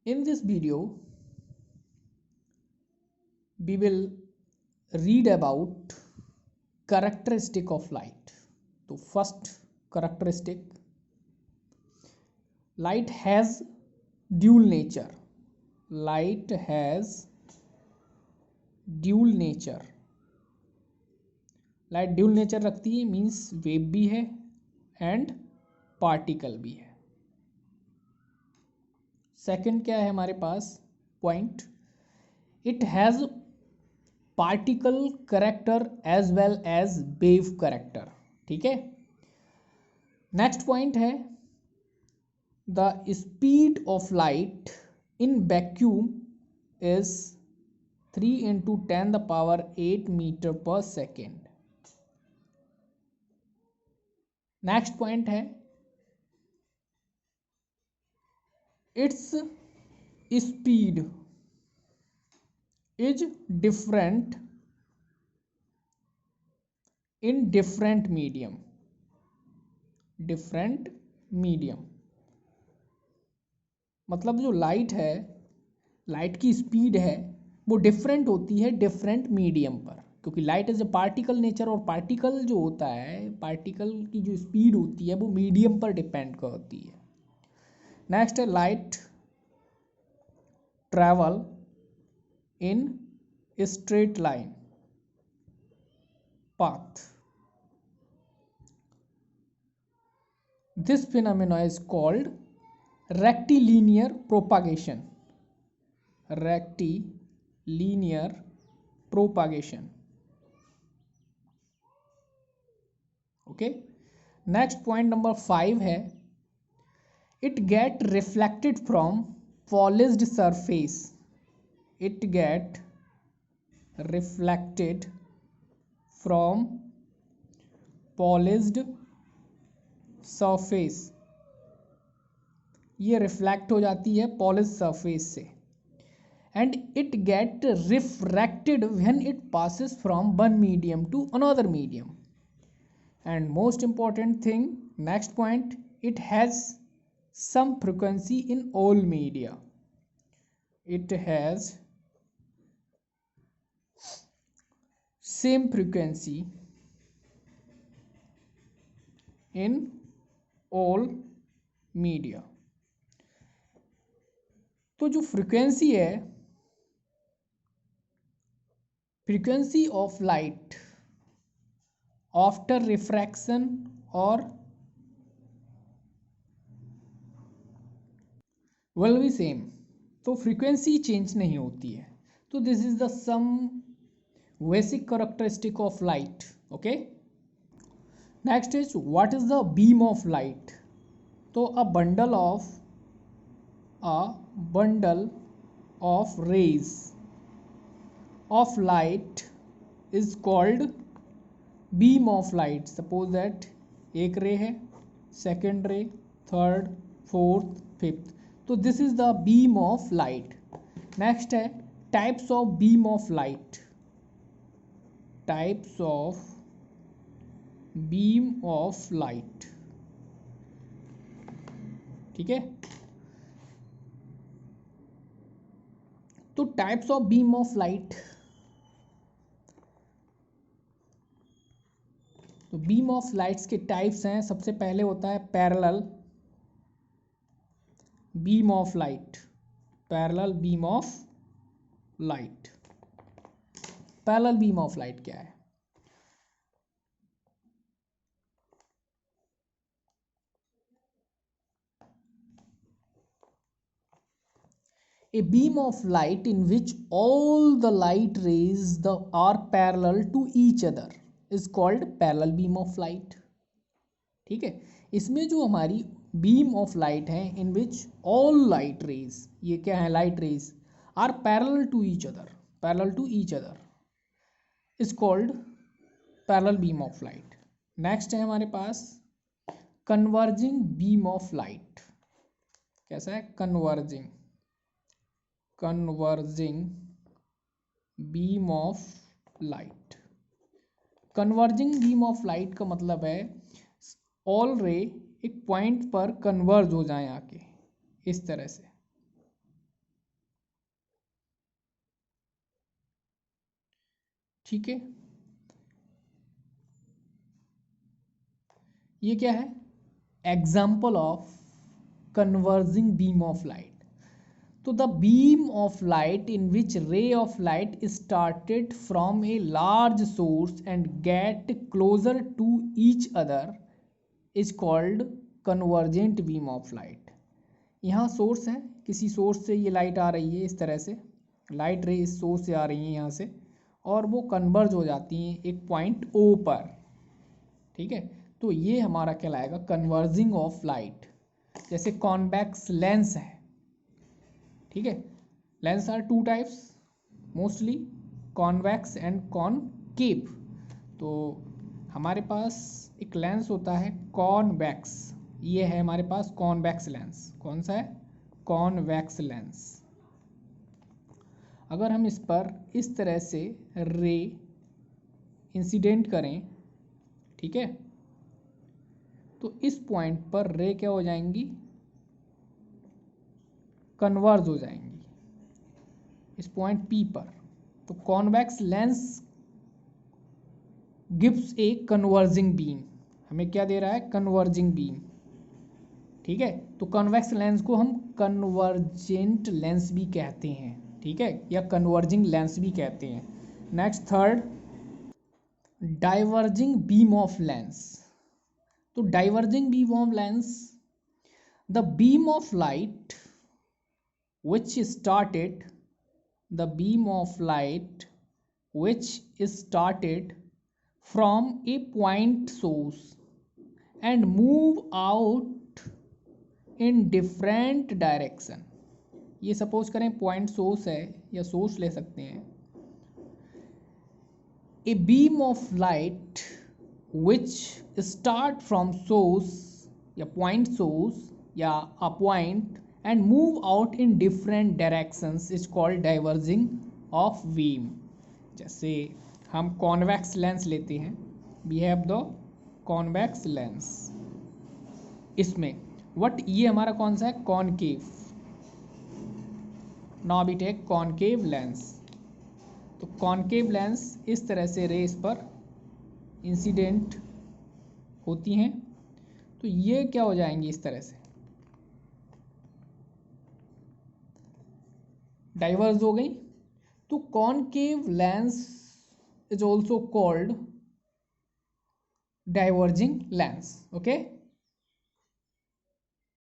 In this video, we will read about characteristic of light. So first characteristic, light has dual nature. Light has dual nature. Light dual nature रखती है, means wave भी है and particle भी है. Second क्या है हमारे पास point, it has particle character as well as wave character. ठीक है. नेक्स्ट पॉइंट है the speed of light in vacuum is 3 × 10⁸ metre per second. Next point है it's speed is different in different medium. Different medium मतलब जो light है, light की speed है वो डिफरेंट होती है डिफरेंट मीडियम पर, क्योंकि light is a particle nature और पार्टिकल जो होता है, पार्टिकल की जो स्पीड होती है वो मीडियम पर डिपेंड करती है. नेक्स्ट है light travel in straight line path. This phenomena is called rectilinear propagation. Rectilinear propagation. Okay. Next point number 5 है it get reflected from polished surface. It get reflected from polished surface. ये reflect हो जाती है polished surface से. And it get refracted when it passes from one medium to another medium. And most important thing, next point, it has some frequency in all media. It has same frequency in all media. तो जो frequency है, frequency of light after refraction और will be same. तो frequency change नहीं होती है. तो this is the some basic characteristic of light. Okay. Next is what is the beam of light. तो a bundle of rays of light is called beam of light. Suppose that एक ray है, second ray, third, fourth, fifth. तो this is the beam of light. Next है types of beam of light. Types of beam of light. ठीक है. तो types of beam of light, तो beam of lights के types हैं. सबसे पहले होता है parallel beam of light. Parallel beam of light. Parallel beam of light क्या है? A beam of light in which all the light rays are parallel to each other is called parallel beam of light. ठीक है. इसमें जो हमारी beam of light है in which all light rays, ये क्या है, light rays are parallel to each other, parallel to each other is called parallel beam of light. Next है हमारे पास कन्वर्जिंग बीम ऑफ लाइट. कैसा है? Converging beam of light. Converging beam of light का मतलब है ऑल रे एक पॉइंट पर कन्वर्ज हो जाए आके, इस तरह से. ठीक है, ये क्या है, example of converging beam of light. तो the beam of light in which ray of light is started from a large source and get closer to each other is called convergent beam of light। यहाँ source है, किसी source से ये light आ रही है, इस तरह से लाइट रे इस सोर्स से आ रही है यहाँ से, और वो कन्वर्ज हो जाती हैं एक पॉइंट ओ पर। ठीक है, तो ये हमारा कहलाएगा कन्वर्जिंग ऑफ लाइट। जैसे कॉन्वेक्स लेंस है, ठीक है, lens are two types mostly, convex and concave. तो हमारे पास एक लेंस होता है कॉन्वेक्स, ये है हमारे पास कॉन्वेक्स लेंस। कौन सा है, कॉन्वेक्स लेंस। अगर हम इस पर इस तरह से रे इंसिडेंट करें, ठीक है, तो इस पॉइंट पर रे क्या हो जाएंगी, कन्वर्ज हो जाएंगी इस पॉइंट पी पर। तो convex lens gives a converging beam, हमें क्या दे रहा है, कन्वर्जिंग बीम। ठीक है, तो कॉन्वेक्स लेंस को हम कन्वर्जेंट लेंस भी कहते हैं, ठीक है, या कन्वर्जिंग लेंस भी कहते हैं। Next third, diverging beam of lens. तो diverging beam of lens, the beam of light which started the beam of light which is started from a point source and move out in different direction। ये suppose करें point source है, या source ले सकते हैं। a beam of light which start from source या point source या a point and move out in different directions is called diverging of beam। जैसे हम convex lens लेते हैं, we have the convex lens, इसमें what ये हमारा कौन सा है, concave। now we take concave lens। तो concave lens इस तरह से रेस पर इंसिडेंट होती हैं, तो ये क्या हो जाएंगी, इस तरह से डाइवर्स हो गई। तो concave lens is also called diverging lens. Okay.